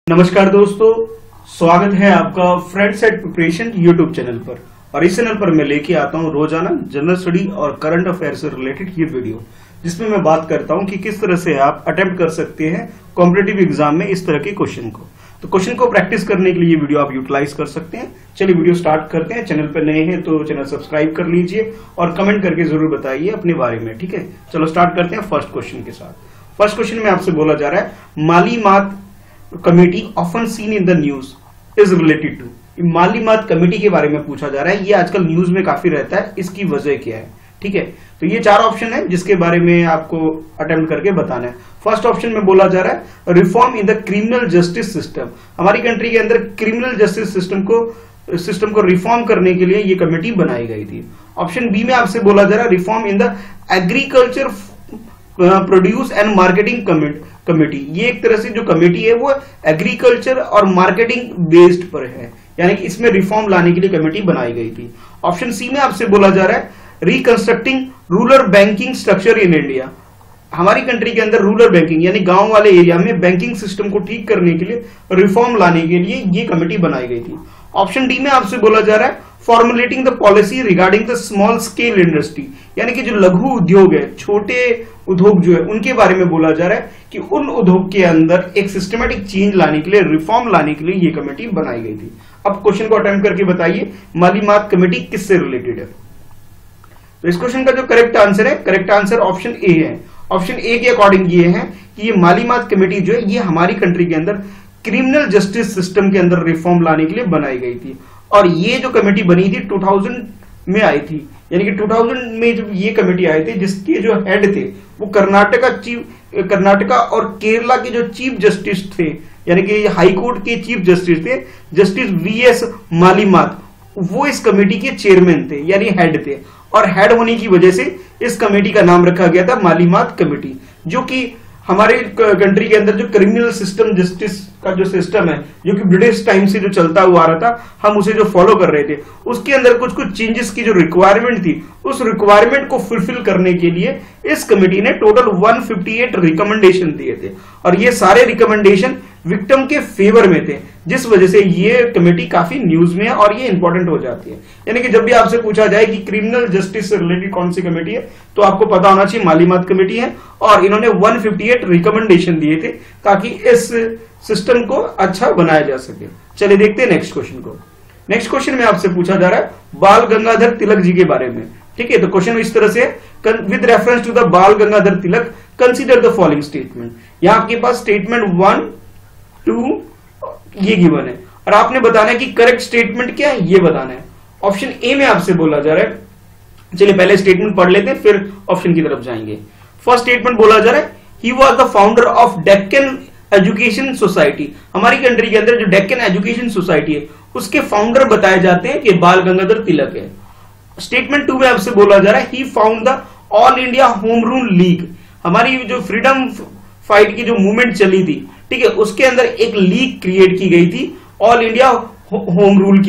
नमस्कार दोस्तों, स्वागत है आपका friend set preparation YouTube channel पर। और इस चैनल पर मैं लेके आता हूं रोजाना जनरल स्टडी और करंट अफेयर से रिलेटेड ये वीडियो, जिसमें मैं बात करता हूं कि किस तरह से आप अटेम्प्ट कर सकते हैं कॉम्पिटिटिव एग्जाम में इस तरह के क्वेश्चन को। तो क्वेश्चन को प्रैक्टिस करने के लिए ये वीडियो आप यूटिलाइज कर सकते हैं। चलिए वीडियो स्टार्ट करते हैं। चैनल पर नए हैं तो चैनल सब्सक्राइब कर लीजिए और कमेंट करके जरूर बताइए अपने बारे में, ठीक है। चलो स्टार्ट करते हैं फर्स्ट क्वेश्चन के साथ। फर्स्ट क्वेश्चन में आपसे बोला जा रहा है Malimath committee often seen in the news is related to. Malimath committee के बारे में पूछा जा रहा है। ये आजकल न्यूज में काफी रहता है, इसकी वजह क्या है, ठीक है। तो ये चार ऑप्शन है जिसके बारे में आपको अटेम्प्ट करके बताना है। फर्स्ट ऑप्शन में बोला जा रहा है reform in the criminal justice system. हमारी कंट्री के अंदर क्रिमिनल जस्टिस सिस्टम को रिफॉर्म करने के लिए ये कमेटी बनाई गई थी। ऑप्शन बी में आपसे बोला जा रहा है reform in the agriculture produce and marketing committee. ये एक तरह से जो कमेटी है वो एग्रीकल्चर और मार्केटिंग बेस्ड पर है, यानी कि इसमें रिफॉर्म लाने के लिए कमेटी बनाई गई थी। ऑप्शन सी में आपसे बोला जा रहा है reconstructing rural banking structure in India. हमारी कंट्री के अंदर रूरल बैंकिंग यानी गांव वाले एरिया में बैंकिंग सिस्टम को ठीक करने के लिए, रिफॉर्म लाने के लिए ये कमेटी बनाई गई थी। ऑप्शन डी में आपसे बोला जा रहा है formulating the policy regarding the small scale industry, यानी कि जो लघु उद्योग है, छोटे उद्योग जो है, उनके बारे में बोला जा रहा है कि उन उद्योग के अंदर एक सिस्टमैटिक चेंज लाने के लिए, रिफॉर्म लाने के लिए ये कमेटी बनाई गई थी। अब क्वेश्चन को अटेम्प्ट करके बताइए माली-मात कमेटी किससे रिलेटेड है। तो इस क्वेश्चन का जो करेक्ट आंसर है, करेक्ट आंसर ऑप्शन ए है। ऑप्शन ए के अकॉर्डिंग ये है कि ये माली-मात कमेटी जो है ये हमारी कंट्री के अंदर क्रिमिनल जस्टिस सिस्टम के अंदर रिफॉर्म लाने के लिए बनाई गई थी। और ये जो कमेटी बनी थी 2000 में आई थी, यानी कि 2000 में जब ये कमेटी आई थी, जिसके जो हेड थे वो कर्नाटका और केरला के जो चीफ जस्टिस थे, यानी कि हाई कोर्ट के चीफ जस्टिस थे, जस्टिस वीएस माली-मात, वो इस कमेटी के चेयरमैन थे, यानी हेड थे। और हेड होने की वजह से इस कमेटी का नाम रखा गया था माली-मात कमेटी, जो कि हमारे कंट्री के अंदर जो क्रिमिनल सिस्टम जस्टिस का जो सिस्टम है, जो कि ब्रिटिश टाइम से जो चलता हुआ आ रहा था, हम उसे जो फॉलो कर रहे थे, उसके अंदर कुछ कुछ चेंजेस की जो रिक्वायरमेंट थी, उस रिक्वायरमेंट को फुलफिल करने के लिए इस कमेटी ने टोटल 158 रिकमेंडेशन दिए थे। और ये सारे रिकमेंडेशन विक्टिम के फेवर में थे, जिस वजह से ये कमेटी काफी न्यूज में है और ये इंपॉर्टेंट हो जाती है। यानी कि जब भी आपसे पूछा जाए कि क्रिमिनल जस्टिस से रिलेटेड कौन सी कमेटी है, तो आपको पता होना चाहिए माली-मात कमेटी है। और इन्होंने 158 रिकमेंडेशन दिए थे ताकि इस सिस्टम को अच्छा बनाया जा सके। चलिए देखते हैं नेक्स्ट क्वेश्चन को। नेक्स्ट क्वेश्चन में आपसे पूछा जा रहा है बाल गंगाधर तिलक जी के बारे में, ठीक है। तो क्वेश्चन इस तरह से, विद रेफरेंस टू द बाल Gangadhar Tilak consider the following statement. यहां आपके पास स्टेटमेंट 1, 2 ये गिवन है और आपने बताना है कि करेक्ट स्टेटमेंट क्या है, ये बताना है। ऑप्शन ए में आपसे बोला जा रहा है, चलिए पहले स्टेटमेंट पढ़ लेते हैं फिर ऑप्शन की तरफ जाएंगे। फर्स्ट स्टेटमेंट बोला जा रहा है he was the founder of Deccan education society. हमारी कंट्री के अंदर जो डेक्कन एजुकेशन सोसाइटी है उसके फाउंडर बताए जाते हैं कि बाल गंगाधर तिलक है। स्टेटमेंट 2 में आपसे बोला जा रहा है he found the all India home rule league. हमारी जो फ्रीडम फाइट की जो मूवमेंट चली थी, ठीक है, उसके अंदर एक लीग क्रिएट की गई थी, all India home rule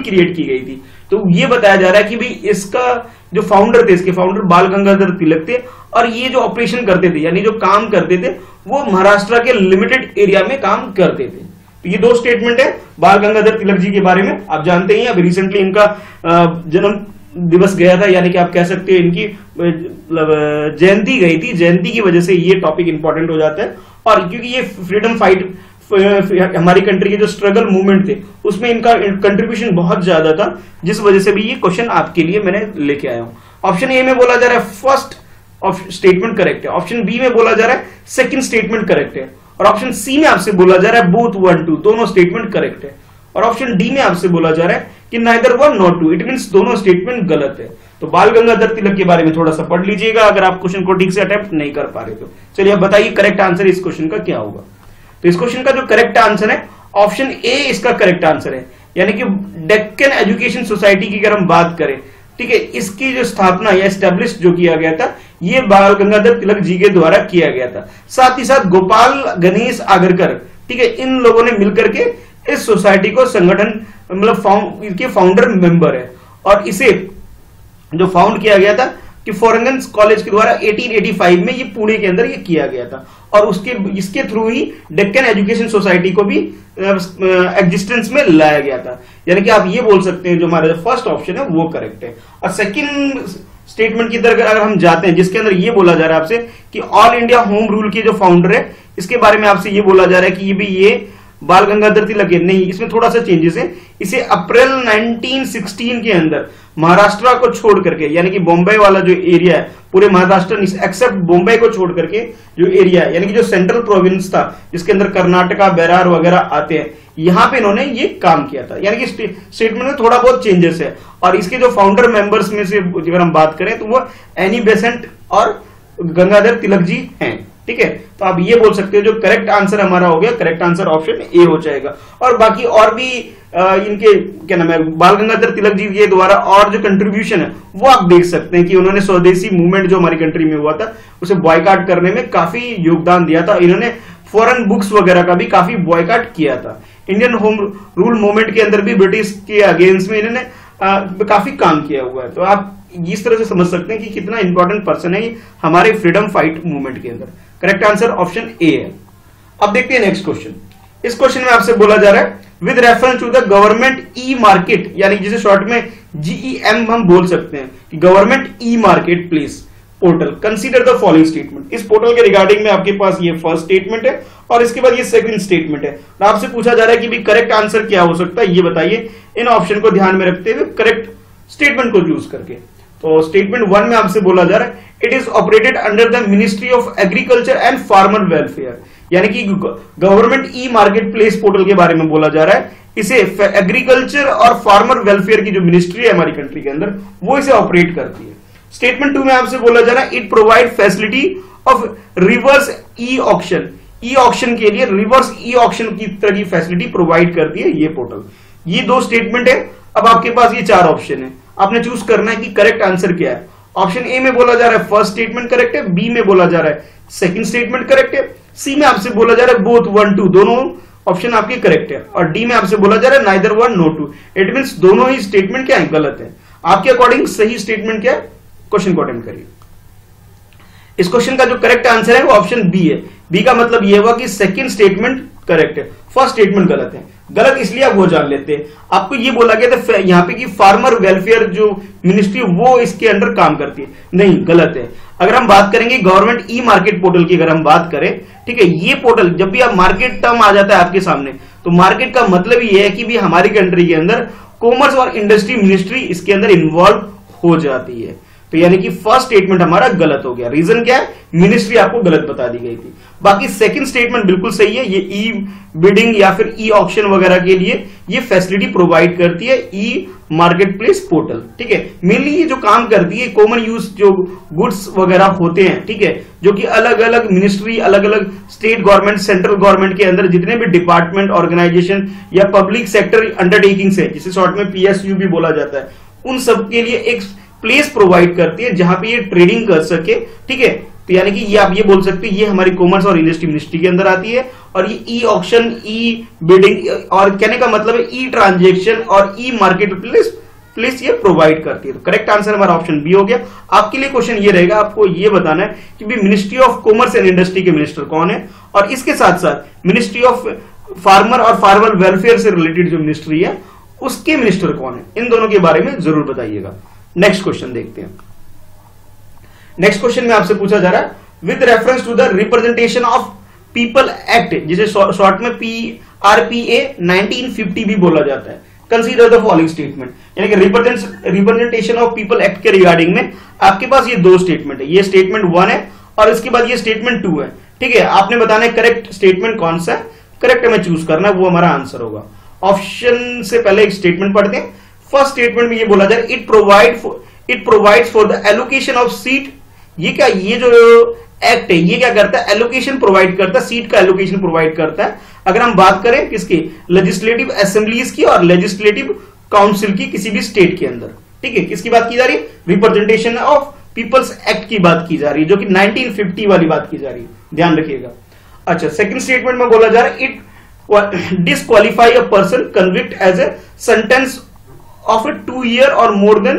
create की गई थी। तो ये बताया जा रहा है कि भाई इसका जो फाउंडर थे, इसके फाउंडर बाल गंगाधर तिलक थे, और ये जो ऑपरेशन करते थे, यानी जो काम करते थे, वो महाराष्ट्र के लिमिटेड एरिया में काम करते थे। तो ये दो स्टेटमेंट है बाल गंगाधर तिलक जी के बारे में। आप जानते ही हैं अभी रिसेंटली इनका जन्म दिवस गया था, यानी कि आप कह सकते हैं इनकी जयंती गई थी। जयंती की वजह से ये टॉपिक इंपॉर्टेंट हो जाता है। और क्योंकि ये फ्रीडम फाइट, हमारी कंट्री के जो स्ट्रगल मूवमेंट थे, उसमें इनका कंट्रीब्यूशन बहुत ज्यादा था, जिस वजह से भी ये क्वेश्चन आपके लिए मैंने लेके आया हूं। ऑप्शन ए में बोला जा रहा है फर्स्ट स्टेटमेंट करेक्ट है। ऑप्शन बी में बोला जा रहा है सेकंड स्टेटमेंट करेक्ट है। और ऑप्शन सी में आपसे बोला जा रहा है बोथ 1, 2 दोनों स्टेटमेंट करेक्ट है। और ऑप्शन डी में आपसे बोला जा रहा है कि नाइदर 1 नॉट 2, इट मींस दोनों स्टेटमेंट गलत है। तो बाल गंगाधर तिलक के बारे में थोड़ा सा पढ़ लीजिएगा अगर आप क्वेश्चन को ठीक से अटेम्प्ट नहीं कर पा रहे तो। चलिए अब बताइए करेक्ट आंसर इस क्वेश्चन का क्या होगा। तो इस क्वेश्चन का जो करेक्ट आंसर है ऑप्शन ए इसका करेक्ट आंसर है, यानी कि डेक्कन एजुकेशन सोसाइटी की अगर हम बात करें, ठीक है, इसकी जो स्थापना या एस्टेब्लिश जो किया गया था, ये बाल गंगाधर तिलक जी के द्वारा किया गया था। साथ ही साथ गोपाल गणेश आगरकर, ठीक है, इन लोगों ने मिलकर के इस सोसाइटी को संगठन मतलब इसके फाउंडर मेंबर है। और इसे जो फाउंड किया गया था कि फॉरेन कॉलेज के द्वारा 1885 में ये पुणे के अंदर ये किया गया था और इसके थ्रू ही डेक्कन एजुकेशन सोसाइटी को भी एग्जिस्टेंस में लाया गया था। यानी कि आप ये बोल सकते हैं जो हमारा फर्स्ट ऑप्शन है वो करेक्ट है। और सेकंड स्टेटमेंट की तरफ अगर हम जाते हैं जिसके अंदर ये बोला जा रहा है आपसे कि ऑल इंडिया होम रूल के जो फाउंडर है इसके बारे में आपसे ये बोला जा रहा है कि ये बाल गंगाधर तिलक है। नहीं, इसमें थोड़ा सा चेंजेस है। इसे अप्रैल 1916 के अंदर महाराष्ट्र को छोड़ करके, यानी कि बॉम्बे वाला जो एरिया है पूरे महाराष्ट्र एक्सेप्ट बॉम्बे को छोड़ करके जो एरिया है, यानी कि जो सेंट्रल प्रोविंस था जिसके अंदर कर्नाटका बेरार वगैरह आते हैं, यहां पे इन्होंने ये काम किया था। यानी कि स्टेटमेंट में थोड़ा बहुत चेंजेस है। और इसके जो फाउंडर मेंबर्स में से अगर हम बात करें तो वो एनी बेसेंट और गंगाधर तिलक जी हैं। ठीक है, तो आप ये बोल सकते हो जो करेक्ट आंसर हमारा हो गया, करेक्ट आंसर ऑप्शन ए हो जाएगा। और बाकी और भी इनके क्या नाम है बाल गंगाधर तिलक जी के द्वारा और जो कंट्रीब्यूशन है वो आप देख सकते हैं कि उन्होंने स्वदेशी मूवमेंट जो हमारी कंट्री में हुआ था उसे बॉयकॉट करने में काफी योगदान दिया था। इन्होंने फॉरेन बुक्स वगैरह का भी काफी बॉयकॉट किया था। इंडियन होम रूल मूवमेंट के अंदर भी ब्रिटिश के अगेंस्ट में इन्होंने काफी काम किया हुआ है। तो आप इस तरह से समझ सकते हैं कि कितना इंपॉर्टेंट पर्सन है हमारे फ्रीडम फाइट मूवमेंट के अंदर। करेक्ट आंसर ऑप्शन ए है। अब देखते हैं नेक्स्ट क्वेश्चन। इस क्वेश्चन में आपसे बोला जा रहा है with reference to the government e market, यानी जिसे शॉर्ट में जीईएम हम बोल सकते हैं कि government e market place portal, consider the following statement. इस पोर्टल के रिगार्डिंग में आपके पास ये फर्स्ट स्टेटमेंट है और इसके बाद ये सेकंड स्टेटमेंट है। आपसे पूछा जा रहा है कि भी करेक्ट आंसर क्या हो सकता है, ये बताइए इन ऑप्शन को ध्यान में रखते हुए करेक्ट स्टेटमेंट को चूज करके। तो स्टेटमेंट 1 में आपसे बोला जा रहा है it is operated under the ministry of agriculture and farmer welfare, यानी कि government e market place portal के बारे में बोला जा रहा है। इसे एग्रीकल्चर और फार्मर वेलफेयर की जो मिनिस्ट्री है हमारी कंट्री के अंदर वो इसे ऑपरेट करती है। स्टेटमेंट 2 में आपसे बोला जा रहा है it provide facility of reverse e auction, e auction के लिए रिवर्स ई ऑक्शन की तरह की फैसिलिटी प्रोवाइड करती है ये पोर्टल। ये दो स्टेटमेंट है। अब आपके पास ये 4 ऑप्शन है, आपने चूज करना है कि करेक्ट आंसर क्या है। ऑप्शन ए में बोला जा रहा है फर्स्ट स्टेटमेंट करेक्ट है, बी में बोला जा रहा है सेकंड स्टेटमेंट करेक्ट है, सी में आपसे बोला जा रहा है बोथ 1 2 दोनों ऑप्शन आपके करेक्ट है, और डी में आपसे बोला जा रहा है नाइदर 1 नो 2। इट मींस दोनों ही स्टेटमेंट क्या है, गलत है। आपके अकॉर्डिंग सही स्टेटमेंट क्या है, क्वेश्चन को अटेंड करिए। इस क्वेश्चन का जो करेक्ट आंसर है वो ऑप्शन बी है। बी का मतलब यह हुआ कि सेकंड स्टेटमेंट करेक्ट है, फर्स्ट स्टेटमेंट गलत है। गलत इसलिए आप वो जान लेते हैं, आपको ये बोला गया था यहाँ पे कि फार्मर वेलफेयर जो मिनिस्ट्री वो इसके अंडर काम करती है, नहीं गलत है। अगर हम बात करेंगे गवर्नमेंट ई मार्केट पोर्टल की, अगर हम बात करें, ठीक है, ये पोर्टल जब भी आप मार्केट टर्म आ जाता है आपके सामने तो मार्केट का मतलब ये है कि भी हमारी कंट्री के अंदर कॉमर्स और इंडस्ट्री मिनिस्ट्री इसके अंदर इन्वॉल्व हो जाती है। तो यानी कि फर्स्ट स्टेटमेंट हमारा गलत हो गया। रीजन क्या है, मिनिस्ट्री आपको गलत बता दी गई थी। बाकी सेकंड स्टेटमेंट बिल्कुल सही है। ये ई बिडिंग या फिर ई ऑक्शन वगैरह के लिए ये फैसिलिटी प्रोवाइड करती है ई मार्केट प्लेस पोर्टल। ठीक है, मेनली ये जो काम करती है कॉमन यूज जो गुड्स वगैरह होते हैं, ठीक है, जो कि अलग अलग मिनिस्ट्री, अलग अलग स्टेट गवर्नमेंट, सेंट्रल गवर्नमेंट के अंदर जितने भी डिपार्टमेंट, ऑर्गेनाइजेशन या पब्लिक सेक्टर अंडरटेकिंग्स है, जिसे शॉर्ट में पीएसयू भी बोला जाता है, उन सब के लिए एक प्लेस प्रोवाइड करती है जहां पे ये ट्रेडिंग कर सके। ठीक है, तो यानी कि ये आप ये बोल सकते हैं ये हमारी कॉमर्स और इंडस्ट्री मिनिस्ट्री के अंदर आती है, और ये ई ऑक्शन, ई बिडिंग, और कहने का मतलब है ई ट्रांजैक्शन और ई मार्केट प्लेस ये प्रोवाइड करती है। तो करेक्ट आंसर हमारा ऑप्शन बी हो गया। आपके लिए क्वेश्चन ये रहेगा, आपको ये बताना है कि भी ministry of commerce and industry के मिनिस्टर कौन है, और इसके साथ साथ मिनिस्ट्री ऑफ फार्मर और फार्मर वेलफेयर से रिलेटेड जो मिनिस्ट्री है उसके मिनिस्टर कौन है, इन दोनों के बारे में जरूर बताइएगा। नेक्स्ट क्वेश्चन देखते हैं। नेक्स्ट क्वेश्चन में आपसे पूछा जा रहा है with reference to the representation of people act, जिसे शॉर्ट में PRPA 1950 भी बोला जाता है, कंसीडर द फॉलोइंग स्टेटमेंट। यानी कि रिप्रेजेंटेशन ऑफ पीपल एक्ट के रिगार्डिंग में आपके पास ये दो स्टेटमेंट है, ये स्टेटमेंट 1 है और इसके बाद ये स्टेटमेंट 2 है। ठीक है, आपने बताना है करेक्ट स्टेटमेंट कौन सा है, करेक्ट हमें चूज करना है, वो हमारा आंसर होगा। ऑप्शन से पहले एक स्टेटमेंट पढ़ते हैं। फर्स्ट स्टेटमेंट में ये बोला जाए it provides for the allocation of seat. ये क्या, ये जो एक्ट है ये क्या करता है, एलोकेशन प्रोवाइड करता है, सीट का एलोकेशन प्रोवाइड करता है। अगर हम बात करें किसकी, लेजिस्लेटिव असेंबलीज की और लेजिस्लेटिव काउंसिल की, किसी भी स्टेट के अंदर। ठीक है, किसकी बात की जा रही है, रिप्रेजेंटेशन ऑफ पीपल्स एक्ट की बात की जा रही है, जो कि 1950 वाली बात की जा रही है, ध्यान रखिएगा। अच्छा, सेकंड स्टेटमेंट में बोला जा रहा है it disqualify a person convict as a sentence of a 2 year or more than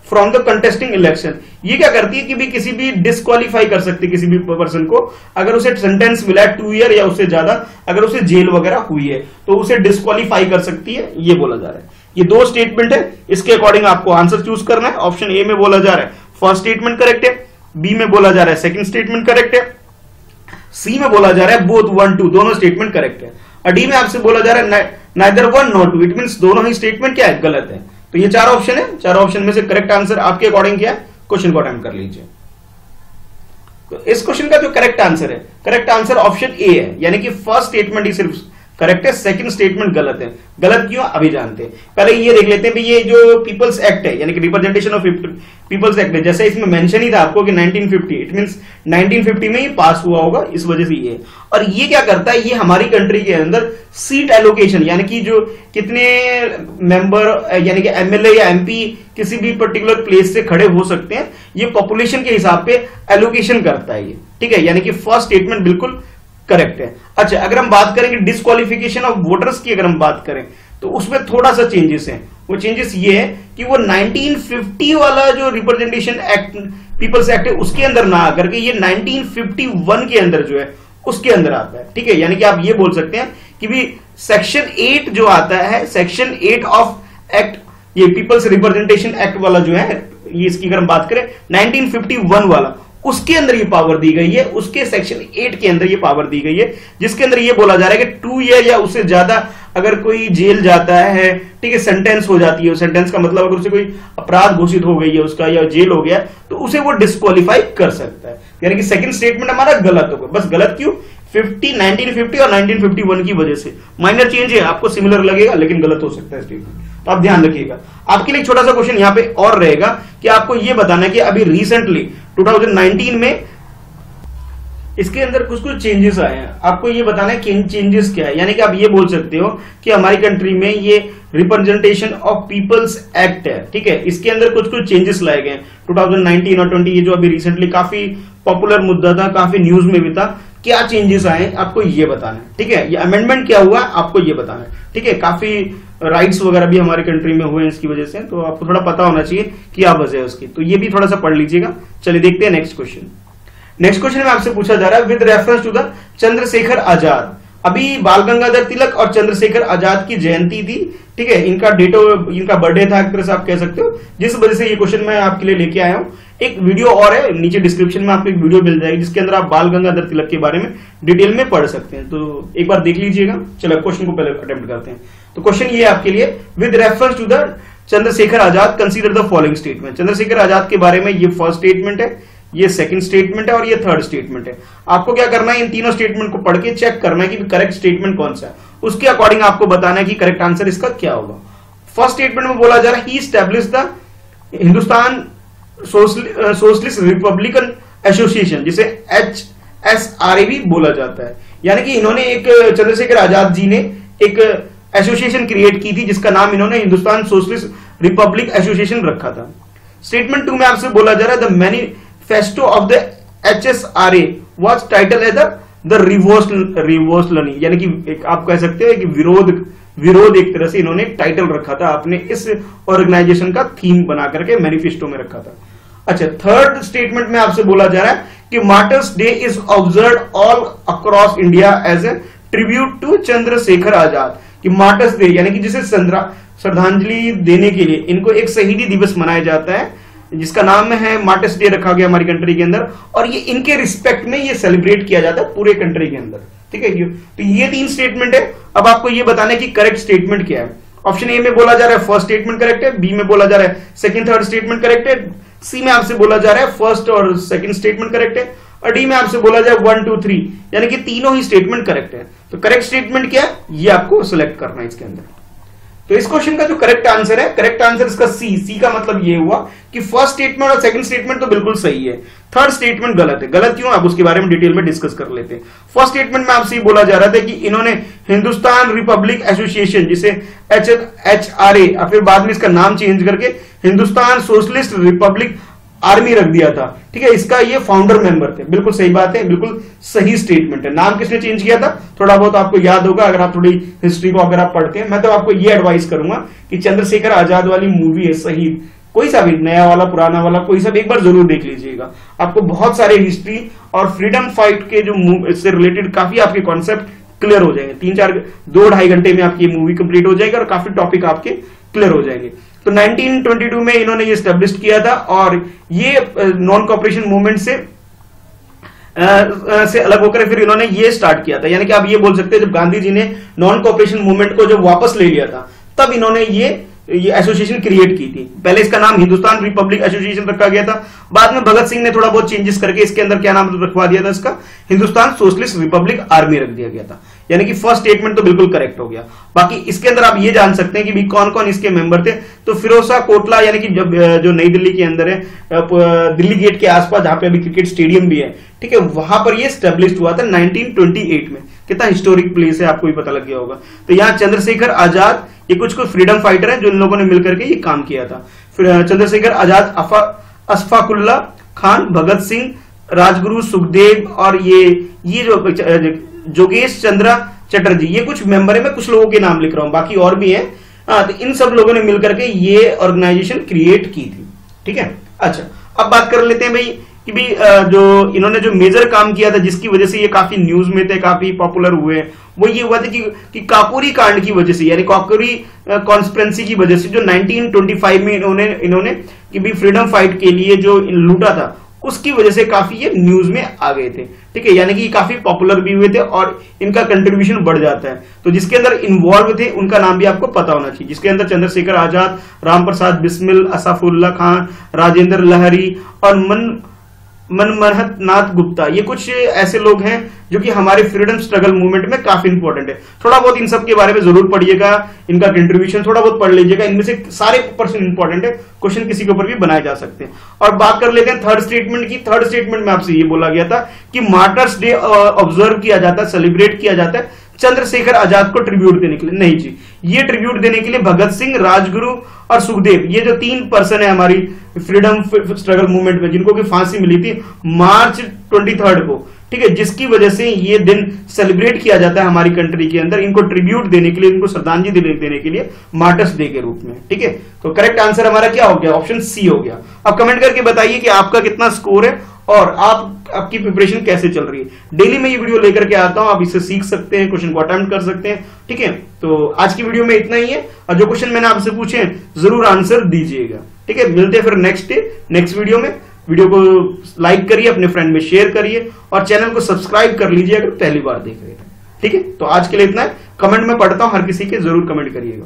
from the contesting election. ये क्या करती है कि भी किसी भी डिस्क्वालीफाई कर सकती है किसी भी पर्सन को, अगर उसे सेंटेंस मिला है 2 ईयर या उससे ज्यादा, अगर उसे जेल वगैरह हुई है तो उसे डिस्क्वालीफाई कर सकती है, ये बोला जा रहा है। ये 2 स्टेटमेंट है, इसके अकॉर्डिंग आपको आंसर चूज करना है। ऑप्शन ए में बोला जा रहा है फर्स्ट स्टेटमेंट करेक्ट है, बी में बोला जा रहा है सेकंड स्टेटमेंट करेक्ट है, सी में बोला जा रहा है बोथ 1 2 दोनों स्टेटमेंट करेक्ट है, और डी में आपसे बोला जा रहा है नाइदर 1 नॉट 2, इट मींस दोनों ही स्टेटमेंट क्या है, गलत है। तो ये 4 ऑप्शन है, 4 ऑप्शन में से करेक्ट आंसर आपके अकॉर्डिंग क्या है, क्वेश्चन को अटेम्प्ट कर लीजिए। तो इस क्वेश्चन का जो करेक्ट आंसर है, करेक्ट आंसर ऑप्शन ए है, यानी कि फर्स्ट स्टेटमेंट ही सिर्फ करेक्ट है, सेकंड स्टेटमेंट गलत है। गलत क्यों अभी जानते हैं, पहले ये देख लेते हैं भी ये जो पीपल्स एक्ट है यानी कि रिप्रेजेंटेशन ऑफ पीपल्स एक्ट है, जैसे इसमें मेंशन ही था आपको कि 1950, इट मींस 1950 में ही पास हुआ होगा, इस वजह से ये। और ये क्या करता है, ये हमारी कंट्री के अंदर सीट एलोकेशन यानी कि जो कितने मेंबर यानी कि एमएलए या एमपी किसी भी पर्टिकुलर प्लेस से खड़े हो सकते हैं, ये पॉपुलेशन के हिसाब पे एलोकेशन करता है ये, ठीक है। यानी कि फर्स्ट स्टेटमेंट बिल्कुल करेक्ट है। अच्छा, अगर हम बात करेंगे डिस्क्वालिफिकेशन ऑफ वोटर्स की, अगर हम बात करें तो उसमें थोड़ा सा चेंजेस है। वो चेंजेस ये है कि वो 1950 वाला जो रिप्रेजेंटेशन एक्ट पीपल्स एक्ट है उसके अंदर ना आकर के ये 1951 के अंदर जो है उसके अंदर आता है, ठीक है। यानी कि आप ये बोल सकते हैं कि भी सेक्शन 8 जो आता है, सेक्शन 8 ऑफ एक्ट, ये पीपल्स रिप्रेजेंटेशन एक्ट वाला जो है, ये इसकी अगर हम बात करें 1951 वाला, उसके अंदर ये पावर दी गई है, उसके सेक्शन 8 के अंदर ये पावर दी गई है, जिसके अंदर ये बोला जा रहा है कि 2 ईयर या उससे ज्यादा अगर कोई जेल जाता है, ठीक है, सेंटेंस हो जाती है, सेंटेंस का मतलब अगर उसे कोई अपराध घोषित हो गई है उसका या जेल हो गया तो उसे वो डिस्क्वालीफाई कर सकता है। यानी कि सेकंड स्टेटमेंट हमारा गलत होगा। बस गलत क्यों, 1950 और 1951 की वजह से माइनर चेंज है, आपको सिमिलर लगेगा लेकिन गलत हो सकता है स्टेटमेंट, तो आप ध्यान रखिएगा। आपके लिए छोटा सा क्वेश्चन यहाँ पे और रहेगा कि आपको ये बताना है कि अभी रिसेंटली 2019 में इसके अंदर कुछ चेंजेस आए हैं, आपको ये बताना है कि चेंजेस क्या है। यानी कि आप ये बोल सकते हो कि हमारी कंट्री में ये रिप्रेजेंटेशन ऑफ पीपल्स एक्ट है, ठीक है, इसके अंदर कुछ चेंजेस लाए गए 2019 और 20, ये जो अभी रिसेंटली काफी पॉपुलर मुद्दा था, काफी न्यूज में भी था, क्या चेंजेस आए आपको ये बताना है, ठीक है। ये अमेंडमेंट क्या हुआ आपको ये बताना है, ठीक है। काफी राइट्स वगैरह भी हमारी कंट्री में हुए इसकी वजह से, तो आपको थोड़ा पता होना चाहिए क्या वजह है उसकी, तो ये भी थोड़ा सा पढ़ लीजिएगा। चलिए देखते हैं नेक्स्ट क्वेश्चन। नेक्स्ट क्वेश्चन में आपसे पूछा जा रहा है with reference to the Chandrashekhar Azad. अभी बाल गंगाधर तिलक और चंद्रशेखर आजाद की जयंती थी, ठीक है, इनका इनका बर्थडे था एक तरह से आप कह सकते हो, जिस वजह से ये क्वेश्चन मैं आपके लिए लेके आया हूं। एक वीडियो और है, नीचे डिस्क्रिप्शन में आपको एक वीडियो मिल जाएगी जिसके अंदर आप बाल गंगाधर तिलक के बारे में डिटेल में पढ़ सकते हैं, तो एक बार देख लीजिएगा। चलो क्वेश्चन को पहले अटेम्प्ट करते हैं। तो क्वेश्चन ये आपके लिए with reference to the Chandrashekhar Azad consider the following statement. Chandrashekhar Azad के बारे में ये फर्स्ट स्टेटमेंट है, ये सेकंड स्टेटमेंट है और ये थर्ड स्टेटमेंट है। आपको क्या करना है, इन तीनों स्टेटमेंट को पढ़ के चेक करना है कि करेक्ट स्टेटमेंट कौन सा है, उसके अकॉर्डिंग आपको बताना है कि करेक्ट आंसर इसका क्या होगा। फर्स्ट स्टेटमेंट में बोला जा रहा है ही established the Hindustan socialist Republican association, जिसे HSRA भी बोला जाता है। यानी कि इन्होंने एक चंद्रशेखर आजाद जी ने एक एसोसिएशन क्रिएट की थी जिसका नाम इन्होंने हिंदुस्तान सोशलिस्ट रिपब्लिक एसोसिएशन रखा था। स्टेटमेंट 2 में आपसे बोला जा रहा है the manifesto of the HSRA was title as the revolution, यानी कि आप कह सकते हैं कि विरोध एक तरह से इन्होंने टाइटल रखा था अपने इस ऑर्गेनाइजेशन का थीम बना करके मैनिफेस्टो में रखा था। अच्छा, थर्ड स्टेटमेंट में आपसे बोला जा रहा है कि martyrs day is observed all across India as a tribute to Chandrashekhar Azad, कि मार्टर्स डे यानी कि जिसे श्रद्धांजलि देने के लिए इनको एक शहीदी दिवस मनाया जाता है जिसका नाम है मार्टर्स डे रखा गया हमारी कंट्री के अंदर, और ये इनके रिस्पेक्ट में ये सेलिब्रेट किया जाता है पूरे कंट्री के अंदर, ठीक है। तो ये 3 स्टेटमेंट है। अब आपको ये बताना है कि करेक्ट स्टेटमेंट क्या है। ऑप्शन ए में बोला जा रहा है फर्स्ट स्टेटमेंट करेक्ट है, बी में बोला जा रहा है सेकंड थर्ड स्टेटमेंट करेक्ट है, सी में आपसे बोला जा रहा है फर्स्ट और सेकंड स्टेटमेंट करेक्ट है, और डी में आपसे बोला जाए 1 2 3, यानी कि तीनों ही स्टेटमेंट करेक्ट है। तो करेक्ट स्टेटमेंट क्या है ये आपको सिलेक्ट करना है इसके अंदर। तो इस क्वेश्चन का जो करेक्ट आंसर है, करेक्ट आंसर इसका सी का मतलब ये हुआ कि फर्स्ट स्टेटमेंट और सेकंड स्टेटमेंट तो बिल्कुल सही है, थर्ड स्टेटमेंट गलत है। गलत क्यों, आप उसके बारे में डिटेल में डिस्कस कर लेते हैं। फर्स्ट स्टेटमेंट में आपसे बोला जा रहा था कि इन्होंने हिंदुस्तान रिपब्लिक एसोसिएशन जिसे HSRA और फिर बाद में इसका नाम चेंज करके हिंदुस्तान सोशलिस्ट रिपब्लिक आर्मी रख दिया था, ठीक है, इसका ये फाउंडर मेंबर थे। बिल्कुल सही बात है, बिल्कुल सही स्टेटमेंट है। नाम किसने चेंज किया था थोड़ा बहुत आपको याद होगा अगर आप थोड़ी हिस्ट्री को अगर आप पढ़ते हैं। मैं तो आपको ये एडवाइस करूंगा कि चंद्रशेखर आजाद वाली मूवी है शहीद, कोई सा भी, नया वाला पुराना वाला कोई सा भी एक बार जरूर देख लीजिएगा। आपको बहुत सारे हिस्ट्री और फ्रीडम फाइट के जो इससे रिलेटेड काफी आपके कॉन्सेप्ट क्लियर हो जाएंगे। 2-2.5 घंटे में आपकी मूवी कंप्लीट हो जाएगी और काफी टॉपिक आपके क्लियर हो जाएंगे। तो 1922 में इन्होंने ये स्टैब्लिश किया था और ये नॉन कॉपरेशन मूवमेंट से अलग होकर फिर इन्होंने ये स्टार्ट किया था। यानी कि आप ये बोल सकते हैं जब गांधी जी ने नॉन कॉपरेशन मूवमेंट को जब वापस ले लिया था तब इन्होंने ये एसोसिएशन क्रिएट की थी। पहले इसका नाम हिंदुस्तान रिपब्लिक एसोसिएशन रखा गया था, बाद में भगत सिंह ने थोड़ा बहुत चेंजेस करके इसके अंदर क्या नाम रखवा दिया था, इसका हिंदुस्तान सोशलिस्ट रिपब्लिक आर्मी रख दिया गया था। यानी कि फर्स्ट स्टेटमेंट तो बिल्कुल करेक्ट हो गया। बाकी इसके अंदर आप ये जान सकते हैं कि भी कौन कौन इसके मेंबर थे। तो फिरोजशाह कोटला यानी कि जब जो नई दिल्ली के अंदर है, दिल्ली गेट के आसपास जहां पे अभी क्रिकेट स्टेडियम भी है, ठीक है, वहां पर ये स्टैब्लिश हुआ था 1928 में। कितना हिस्टोरिक प्लेस है आपको भी पता लग गया होगा। तो यहाँ चंद्रशेखर आजाद ये कुछ फ्रीडम फाइटर है जो इन लोगों ने मिलकर के ये काम किया था। फिर चंद्रशेखर आजाद, अशफाकुल्ला खान, भगत सिंह, राजगुरु, सुखदेव और ये जो जोगेश चंद्र चटर्जी, ये कुछ मेंबर है। मैं कुछ लोगों के नाम लिख रहा हूं, बाकी और भी हैं। तो इन सब लोगों ने मिलकर के ये ऑर्गेनाइजेशन क्रिएट की थी। ठीक है, अच्छा अब बात कर लेते हैं भाई कि भी जो इन्होंने जो मेजर काम किया था जिसकी वजह से ये काफी न्यूज में थे, काफी पॉपुलर हुए, वो ये हुआ था कि काकोरी कांड की वजह से, यानी काकोरी कॉन्स्पिरेंसी की वजह से जो 1925 में इन्होंने कि भी फ्रीडम फाइट के लिए जो लूटा था, उसकी वजह से काफी ये न्यूज में आ गए थे। ठीक है, यानी कि काफी पॉपुलर भी हुए थे और इनका कंट्रीब्यूशन बढ़ जाता है। तो जिसके अंदर इन्वॉल्व थे उनका नाम भी आपको पता होना चाहिए, जिसके अंदर चंद्रशेखर आजाद, राम प्रसाद बिस्मिल, असाफुल्ला खान, राजेंद्र लहरी और मनमोहन नाथ गुप्ता, ये कुछ ऐसे लोग हैं जो कि हमारे फ्रीडम स्ट्रगल मूवमेंट में काफी इंपॉर्टेंट है। थोड़ा बहुत इन सब के बारे में जरूर पढ़िएगा, इनका कंट्रीब्यूशन थोड़ा बहुत पढ़ लीजिएगा। इनमें से सारे पर्सन इंपॉर्टेंट है, क्वेश्चन किसी के ऊपर भी बनाए जा सकते हैं। और बात कर लेते हैं थर्ड स्टेटमेंट की। थर्ड स्टेटमेंट में आपसे ये बोला गया था कि मार्टर्स डे ऑब्जर्व किया जाता है, सेलिब्रेट किया जाता है चंद्रशेखर आजाद को ट्रिब्यूट देने के लिए। नहीं जी, ये ट्रिब्यूट देने के लिए भगत सिंह, राजगुरु और सुखदेव, ये जो 3 पर्सन है हमारी फ्रीडम स्ट्रगल मूवमेंट में, जिनको की फांसी मिली थी मार्च 23 को, ठीक है, जिसकी वजह से ये दिन सेलिब्रेट किया जाता है हमारी कंट्री के अंदर, इनको ट्रिब्यूट देने के लिए, इनको श्रद्धांजलि देने के लिए मार्टर्स डे के रूप में। ठीक है, तो करेक्ट आंसर हमारा क्या हो गया, ऑप्शन सी हो गया। अब कमेंट करके बताइए कि आपका कितना स्कोर है और आपकी प्रिपरेशन कैसे चल रही है। डेली मैं ये वीडियो लेकर के आता हूं, आप इससे सीख सकते हैं, क्वेश्चन को अटेम्प्ट कर सकते हैं। ठीक है, तो आज की वीडियो में इतना ही है और जो क्वेश्चन मैंने आपसे पूछे जरूर आंसर दीजिएगा। ठीक है, मिलते हैं फिर नेक्स्ट वीडियो में। वीडियो को लाइक करिए, अपने फ्रेंड में शेयर करिए और चैनल को सब्सक्राइब कर लीजिए अगर पहली बार देख रहे हैं। ठीक है, तो आज के लिए इतना है। कमेंट में पढ़ता हूं, हर किसी के जरूर कमेंट करिएगा।